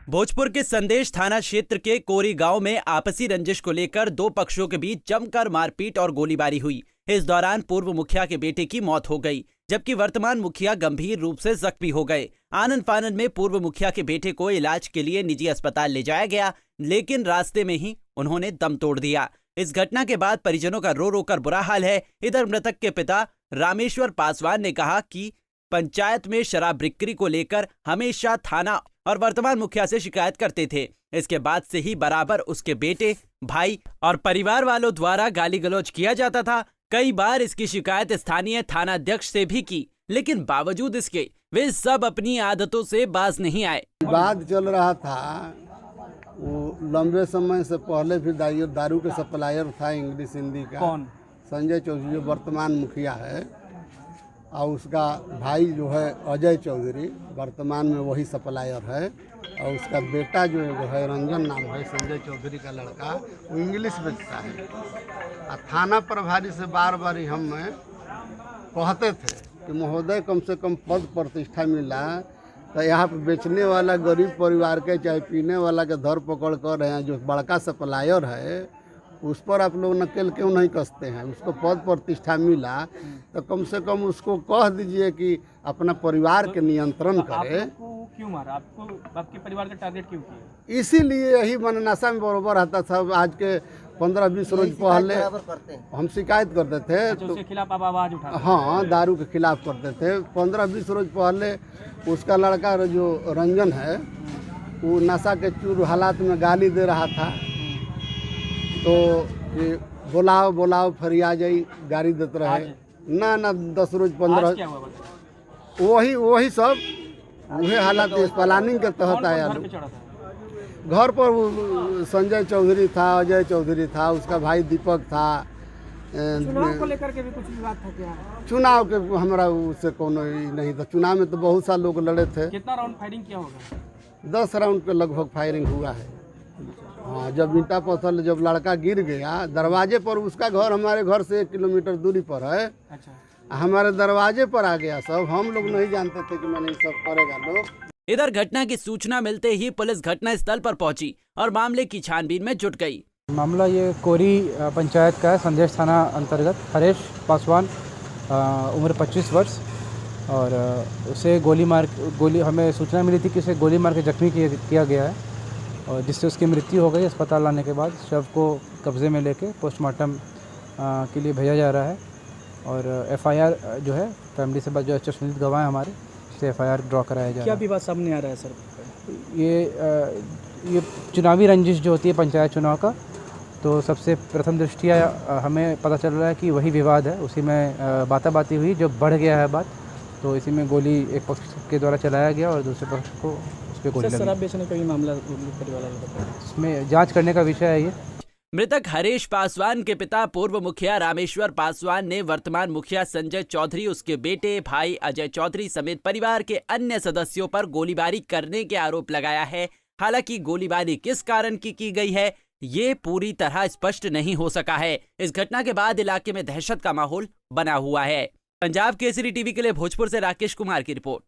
भोजपुर के संदेश थाना क्षेत्र के कोरी गांव में आपसी रंजिश को लेकर दो पक्षों के बीच जमकर मारपीट और गोलीबारी हुई। इस दौरान पूर्व मुखिया के बेटे की मौत हो गई, जबकि वर्तमान मुखिया गंभीर रूप से जख्मी हो गए। आनन फानन में पूर्व मुखिया के बेटे को इलाज के लिए निजी अस्पताल ले जाया गया, लेकिन रास्ते में ही उन्होंने दम तोड़ दिया। इस घटना के बाद परिजनों का रो रो कर बुरा हाल है। इधर मृतक के पिता रामेश्वर पासवान ने कहा कि पंचायत में शराब बिक्री को लेकर हमेशा थाना और वर्तमान मुखिया से शिकायत करते थे। इसके बाद से ही बराबर उसके बेटे, भाई और परिवार वालों द्वारा गाली गलौज किया जाता था। कई बार इसकी शिकायत स्थानीय थाना अध्यक्ष से भी की, लेकिन बावजूद इसके वे सब अपनी आदतों से बाज नहीं आए। विवाद चल रहा था, वो लंबे समय से पहले भी दारू के सप्लायर था इंग्लिश हिंदी का। कौन? संजय चौधरी जो वर्तमान मुखिया है, और उसका भाई जो है अजय चौधरी वर्तमान में वही सप्लायर है, और उसका बेटा जो है रंजन नाम है, संजय चौधरी का लड़का, वो इंग्लिश बेचता है। और थाना प्रभारी से बार बार हम कहते थे कि महोदय कम से कम पद प्रतिष्ठा मिला तो यहाँ पे बेचने वाला गरीब परिवार के चाहे पीने वाला के धर पकड़ कर रहे हैं, जो बड़का सप्लायर है उस पर आप लोग नकेल क्यों नहीं कसते हैं। उसको पद प्रतिष्ठा मिला तो कम से कम उसको कह दीजिए कि अपना परिवार के नियंत्रण करे। आपको क्यों मारा? आपको आपके परिवार का टारगेट क्यों किया? इसीलिए यही मन नशा में बरोबर आता था। आज के 15-20 रोज पहले हम शिकायत करते थे, तो उसके खिलाफ आप आवाज उठा? हाँ, दारू के खिलाफ करते थे। 15-20 रोज पहले उसका लड़का जो रंजन है, वो नशा के चूर हालात में गाली दे रहा था, तो बुलाओ बुलाओ फरिया जाई गाड़ी देते रहे। ना 10 रोज 15 वही सब वही हालात प्लानिंग के तहत आया। घर पर वो संजय चौधरी था, अजय चौधरी था, उसका भाई दीपक था। चुनाव को लेकर के भी कुछ विवाद था क्या? चुनाव के हमारा उससे कोनो नहीं था। चुनाव में तो बहुत सा लोग लड़े थे। कितना राउंड फायरिंग किया होगा? 10 राउंड के लगभग फायरिंग हुआ है। हाँ, जब ईंटा पत्थर जब लड़का गिर गया दरवाजे पर, उसका घर हमारे घर से 1 किलोमीटर दूरी पर है। अच्छा। हमारे दरवाजे पर आ गया सब। हम लोग नहीं जानते थे कि मैंने सब करेगा लोग। इधर घटना की सूचना मिलते ही पुलिस घटना स्थल पर पहुंची और मामले की छानबीन में जुट गई। मामला ये कोरी पंचायत का है, संदेश थाना अंतर्गत। हरेश पासवान, उम्र 25 वर्ष, और उसे हमें सूचना मिली थी कि उसे गोली मार के जख्मी किया गया है, और जिससे उसकी मृत्यु हो गई। अस्पताल लाने के बाद शव को कब्जे में लेके पोस्टमार्टम के लिए भेजा जा रहा है, और एफआईआर जो है फैमिली से जो चश्मदीद गवाह है हमारे, से एफआईआर ड्रॉ कराया जा रहा है। क्या विवाद सामने आ रहा है सर? ये चुनावी रंजिश जो होती है पंचायत चुनाव का, तो सबसे प्रथम दृष्टिया हमें पता चल रहा है कि वही विवाद है। उसी में बाताबाती हुई, जो बढ़ गया है बात, तो इसी में गोली एक पक्ष के द्वारा चलाया गया और दूसरे पक्ष को उस पर गोली लगी। शराब बेचने का भी मामला परिवार वालों का, इसमें जांच करने का विषय है ये। मृतक हरेश पासवान के पिता पूर्व मुखिया रामेश्वर पासवान ने वर्तमान मुखिया संजय चौधरी, उसके बेटे, भाई अजय चौधरी समेत परिवार के अन्य सदस्यों पर गोलीबारी करने के आरोप लगाया है। हालांकि गोलीबारी किस कारण की गई है, ये पूरी तरह स्पष्ट नहीं हो सका है। इस घटना के बाद इलाके में दहशत का माहौल बना हुआ है। पंजाब केसरी टीवी के लिए भोजपुर से राकेश कुमार की रिपोर्ट।